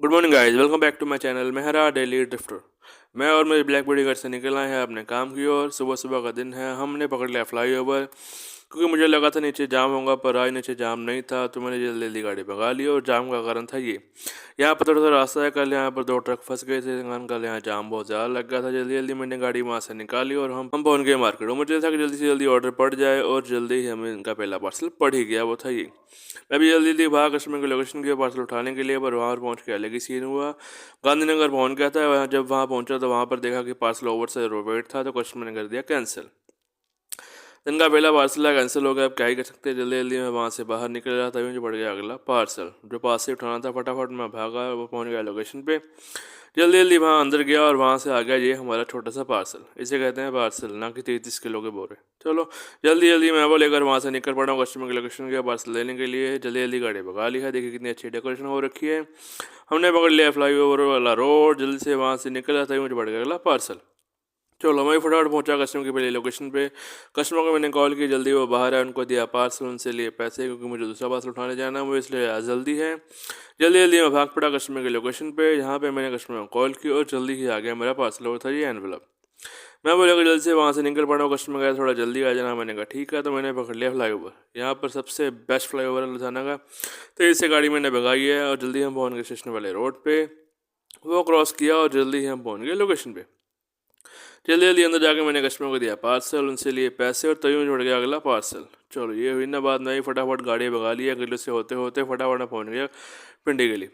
Good morning guys, welcome back to my channel Mehra daily drifter. मैं और मेरी blackberry घर से निकल आए हैं अपने काम की ओर। सुबह सुबह का दिन है, हमने पकड़ लिया फ्लाई ओवर क्योंकि मुझे लगा था नीचे जाम होगा, पर आज नीचे जाम नहीं था तो मैंने जल्दी जल्दी गाड़ी भगा ली। और जाम का कारण था ये, यहाँ पर थोड़ा सा रास्ता है, कल यहाँ पर दो ट्रक फंस गए थे, कल यहाँ जाम बहुत ज़्यादा लग गया था। जल्दी जल्दी मैंने गाड़ी वहाँ से निकाली और हम पहुँच गए मार्केट। और मुझे था कि जल्दी से जल्दी ऑर्डर पड़ जाए और जल्दी ही हमें इनका पहला पार्सल पड़ ही गया, वो था ये। मैं भी जल्दी जल्दी भागा कस्टमर के लोकेशन के पार्सल उठाने के लिए, पर वहाँ पर पहुँच के अलग ही सीन हुआ। गांधीनगर पहुँच गया था, जब वहाँ पहुँचा तो वहाँ पर देखा कि पार्सल ओवर से वेट था, तो कस्टमर ने कर दिया कैंसिल। दिन का पहला पार्सल है, कैंसिल हो गया। अब क्या ही कर सकते हैं। जल्दी जल्दी मैं वहाँ से बाहर निकल रहा था, मुझे पड़ गया अगला पार्सल जो पास से उठाना था। फटाफट मैं भागा, वो पहुँच गया लोकेशन पे। जल्दी जल्दी वहाँ अंदर गया और वहाँ से आ गया ये हमारा छोटा सा पार्सल। इसे कहते हैं पार्सल, ना कि 33 किलो के बोरे। चलो जल्दी जल्दी मैं वो लेकर वहाँ से निकल पड़ा हूँ कस्टमर के लोकेशन के पार्सल लेने के लिए। जल्दी जल्दी गाड़ी भगा ली है, देखिए कितनी अच्छी डेकोरेशन हो रखी है। हमने पकड़ लिया फ्लाई ओवर वाला रोड, जल्दी से वहाँ से निकला था, मुझे पड़ गया अगला पार्सल। चलो मैं फटाफट पहुंचा कस्टमर की पहले लोकेशन पे। कस्टमर को मैंने कॉल की, जल्दी वो बाहर है, उनको दिया पार्सल, उनसे लिए पैसे क्योंकि मुझे दूसरा पार्सल उठाने जाना है, मुझे इसलिए आज जल्दी है। जल्दी जल्दी मैं भाग पड़ा कस्टमर की लोकेशन पे। यहाँ पे मैंने कस्टमर को कॉल की और जल्दी ही आ गया मेरा पार्सल, और था ये एनवेलप। मैं बोला कि जल्दी से वहाँ से निकल पड़ा हूँ। कस्टमर कहा थोड़ा जल्दी आ जाना, मैंने कहा ठीक है। तो मैंने पकड़ लिया फ्लाई ओवर, यहाँ पर सबसे बेस्ट फ्लाई ओवर है लुधियाना का। तो इससे गाड़ी मैंने भगाई है और जल्दी हम पहुँच गए स्टेशन वाले रोड पे। वो क्रॉस किया और जल्दी ही हम पहुँच गए लोकेशन पे। जल्दी जल्दी अंदर जाके मैंने कस्टमर को दिया पार्सल, उनसे लिए पैसे और तभी जुड़ गया अगला पार्सल। चलो ये हुई ना बात, नहीं फटाफट गाड़ी भगा लिया। गली से होते होते फटाफट मैं पहुंच गया पिंडी गली।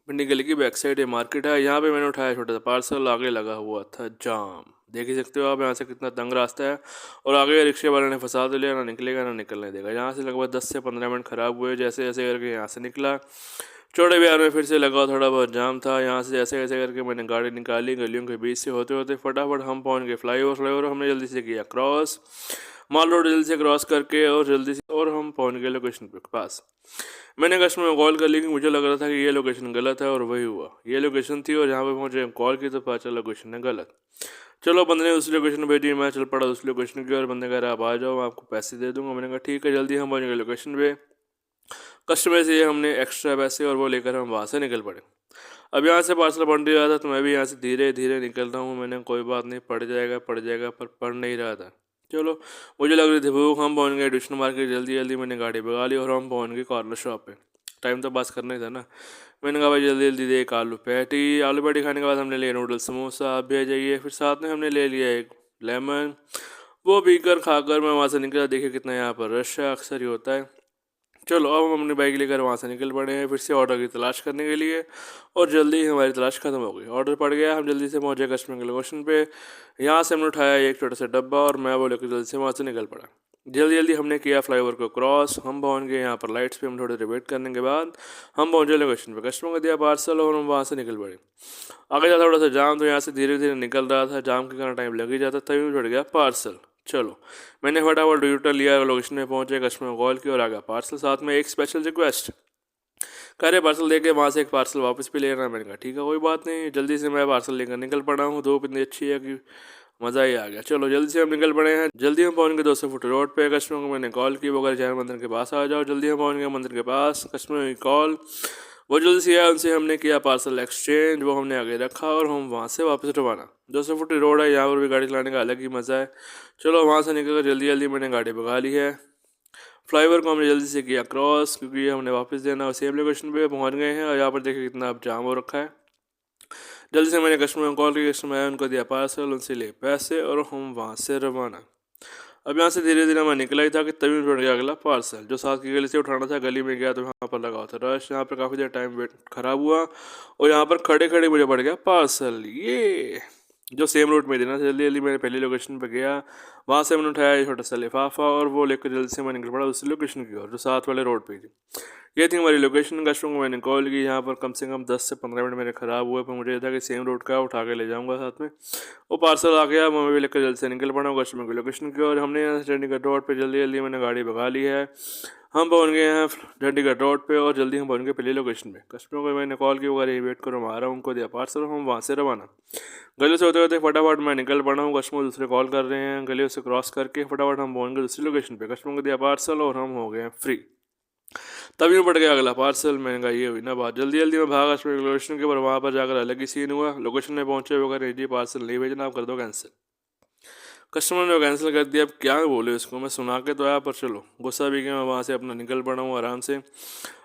पिंडी गली की बैक साइड ये मार्केट है, यहाँ पे मैंने उठाया छोटा सा पार्सल। आगे लगा हुआ था जाम, देख ही सकते हो आप यहाँ से कितना तंग रास्ता है। और आगे रिक्शे वाले ने फंसा तो लिया, ना निकलेगा ना निकलने देगा। यहाँ से लगभग 10 से 15 मिनट खराब हुए जैसे जैसे करके यहाँ से निकला। चौड़े बिहार में फिर से लगा, थोड़ा बहुत जाम था। यहाँ से ऐसे ऐसे करके मैंने गाड़ी निकाली, गलियों के बीच से होते होते फटाफट हम पहुँच गए फ्लाई ओवर हमने जल्दी से किया क्रॉस, माल रोड जल्दी से क्रॉस करके, और जल्दी से और हम पहुँच गए लोकेशन के पास। मैंने कस्टमर को कॉल कर ली कि मुझे लग रहा था कि ये लोकेशन गलत है, और वही हुआ, ये लोकेशन थी। और जहाँ पे पहुँचे कॉल की तो पता चला लोकेशन है गलत। चलो बंदे ने दूसरी लोकेशन भेजी, मैं चल पड़ा दूसरी लोकेशन की, और बंदे कह रहा आप आ जाओ, मैं आपको पैसे दे दूंगा। मैंने कहा ठीक है। जल्दी हम पहुँच गए लोकेशन पे। कस्टमर से हमने एक्स्ट्रा पैसे और वो लेकर हम वहाँ से निकल पड़े। अब यहाँ से पार्सल बन रहा था तो मैं भी यहाँ से धीरे धीरे निकल रहा हूँ। मैंने कोई बात नहीं, पड़ जाएगा, पर पड़ नहीं रहा था। चलो मुझे लग रही थी भूख, हम पहुँच गए डिक्शन मार्केट। जल्दी जल्दी मैंने गाड़ी भगा ली और हम पहुँच गए कॉर्नर शॉप पे। टाइम तो पास करना ही था ना। मैंने कहा भाई जल्दी जल्दी दे एक आलू पैटी। आलू पैटी खाने के बाद हमने लिया नूडल समोसा, आप भी आ जाइए। फिर साथ में हमने ले लिया एक लेमन। वो पीकर खाकर मैं वहाँ से निकला। देखिए कितना यहाँ पर रश है, अक्सर ही होता है। चलो अब हम अपनी बाइक लेकर वहाँ से निकल पड़े हैं फिर से ऑर्डर की तलाश करने के लिए। और जल्दी ही हमारी तलाश खत्म हो गई, ऑर्डर पड़ गया। हम जल्दी से पहुँचे कस्टमर के लोकेशन पे। यहाँ से हमने उठाया एक छोटा सा डब्बा और मैं वो लेकर जल्दी से वहाँ से निकल पड़ा। जल्दी जल्दी हमने किया फ्लाईओवर को क्रॉस, हम पहुँच गए यहाँ पर लाइट्स पे। हम थोड़ी देर वेट करने के बाद हम पहुँचे लोकेशन पे। कस्टमर को दिया पार्सल और हम वहाँ से निकल पड़े। आगे जा थोड़ा सा जाम, तो यहाँ से धीरे धीरे निकल रहा था। जाम के कारण टाइम लग ही जाता, तभी जुड़ गया पार्सल। चलो मैंने फटाफट यूटर लिया, लोकेशन में पहुंचे, कस्टमर को कॉल किया और आ गया पार्सल। साथ में एक स्पेशल रिक्वेस्ट, कह रहे पार्सल देके वहाँ से एक पार्सल वापस भी लेना। मैंने कहा ठीक है कोई बात नहीं। जल्दी से मैं पार्सल लेकर निकल पड़ा हूँ। धूप इतनी अच्छी है कि मज़ा ही आ गया। चलो जल्दी से हम निकल पड़े हैं। जल्दी हम पहुँच गए 200 फुट रोड पे। कस्टमर को मैंने कॉल की, वो कह जैन मंदिर के पास आ जाओ। जल्दी हम पहुँच गए मंदिर के पास। कस्टमर की कॉल, वो जल्दी से आया, उनसे हमने किया पार्सल एक्सचेंज, वो हमने आगे रखा और हम वहाँ से वापस रवाना। 200 फुट रोड है, यहाँ पर भी गाड़ी चलाने का अलग ही मज़ा है। चलो वहाँ से निकल कर जल्दी जल्दी मैंने गाड़ी भगा ली है। फ्लाईओवर को हमने जल्दी से किया क्रॉस क्योंकि ये हमने वापस देना, और सेम लोकेशन पे पहुँच गए हैं। और यहाँ पर देखिए कितना अब जाम हो रखा है। जल्दी से मैंने कस्टमर को कॉल की, कस्टमर आया, उनको दिया पार्सल, उनसे लिए पैसे और हम वहाँ से रवाना। अब यहाँ से धीरे धीरे मैं निकला ही था कि तभी पड़ गया अगला पार्सल जो साथ की गली से उठाना था। गली में गया तो यहाँ पर लगा हुआ था रश, यहाँ पर काफ़ी देर टाइम वेट खराब हुआ और यहाँ पर खड़े खड़े मुझे पड़ गया पार्सल ये जो सेम रोड में देना। जल्दी जल्दी मैंने पहली लोकेशन पर गया, वहाँ से मैंने उठाया एक छोटा सा लिफाफा और वो लेकर जल्दी से मैं निकल पड़ा उस लोकेशन की ओर जो साथ वाले रोड पे थी। ये थी हमारी लोकेशन। कस्टमर को मैंने कॉल की, यहाँ पर कम से कम 10 से 15 मिनट मेरे ख़राब हुए, पर मुझे ये था कि सेम रोड का उठा के ले जाऊँगा साथ में। वो पार्सल आ गया, मैं भी लेकर जल्दी से निकल पड़ा कस्टमर की लोकेशन की ओर। हमने यहाँ से चंडीगढ़ रोड पे जल्दी जल्दी मैंने गाड़ी भगा ली है। हम पहुँच गए हैं चंडीगढ़ रोड पे और जल्दी हम पहुँच गए पहली लोकेशन पे। कस्टमर को मैंने कॉल की, वगैरह वेट करो, मैं आ रहा हूँ, उनको दिया पार्सल, हम वहाँ से रवाना। गली से होते होते फटाफट मैं निकल पड़ा हूँ। कस्टमर दूसरे कॉल कर रहे हैं, गलियों से क्रॉस करके फटाफट हम पहुँच गए दूसरी लोकेशन पे। कस्टमर को दिया पार्सल और हम हो गए हैं फ्री। तभी में पड़ गया अगला पार्सल। मैंने कहा ये हुई ना बात। जल्दी जल्दी में भागा लोकेशन के, पर वहाँ पर जाकर अलग ही सीन हुआ। लोकेशन में पहुंचे वो कह रहे जी पार्सल नहीं भेजना, आप कर दो कैंसिल। कस्टमर ने कैंसिल कर दिया। अब क्या बोले उसको, मैं सुना के तो आया, पर चलो गुस्सा भी किया, मैं वहाँ से अपना निकल पड़ा हूँ आराम से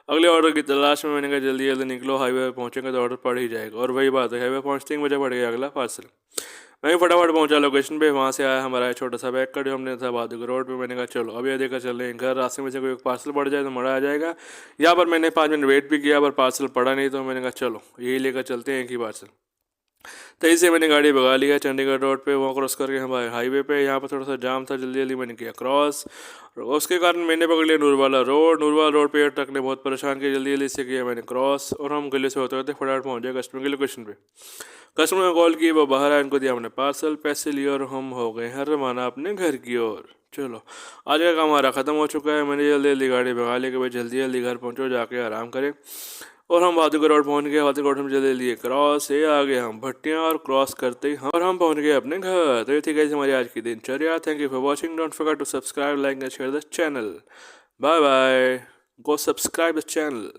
अगले ऑर्डर की तलाश में। मैंने कहा जल्दी जल्दी निकलो, हाईवे पे पहुंचेंगे तो ऑर्डर पड़ ही जाएगा। और वही बात है, हाईवे पहुंचते ही मुझे पड़ गया अगला पार्सल। मैं भी फटाफट पहुंचा लोकेशन पे। वहाँ से आया हमारा छोटा सा बैग का जो हमने था बहादुर रोड पे। मैंने कहा चलो अब ये देखकर चल रहे हैं घर, रास्ते में से कोई पार्सल पड़ जाए तो मड़ा आ जाएगा। यहाँ पर मैंने 5 मिनट वेट भी किया पर पार्सल पड़ा नहीं, तो मैंने कहा चलो यही लेकर चलते हैं एक ही पार्सल। तेजी से मैंने गाड़ी भगा लिया चंडीगढ़ रोड पे, वहाँ क्रॉस करके हम आए हाईवे पे। यहाँ पर थोड़ा सा जाम था, जल्दी जल्दी मैंने किया क्रॉस। उसके कारण मैंने पकड़ लिया नूरवाला रोड। नूरवाला रोड पे ट्रक ने बहुत परेशान किया, जल्दी जल्दी से किया मैंने क्रॉस। और हम गले से होते होते फटाफट पहुँच गए कस्टमर की लोकेशन पे। कस्टमर ने कॉल की, वो बाहर आया, इनको दिया हमने पार्सल, पैसे लिए और हम हो गए हैं रवाना अपने घर की ओर। चलो आज का काम हमारा ख़त्म हो चुका है। मैंने जल्दी जल्दी गाड़ी भगा ली कि भाई जल्दी जल्दी घर पहुँचो, जाके आराम करें। और हम बहादुरगढ़ रोड पहुंच गए। बहादुरगढ़ में जल्दी लिए क्रॉस, ये आ गए हम भट्टियाँ, और क्रॉस करते ही हम पहुंच गए अपने घर। तो ये थी गाइस हमारी आज की दिनचर्या। Thank you for watching, don't forget to subscribe, like and share the channel. Bye bye, go subscribe the channel.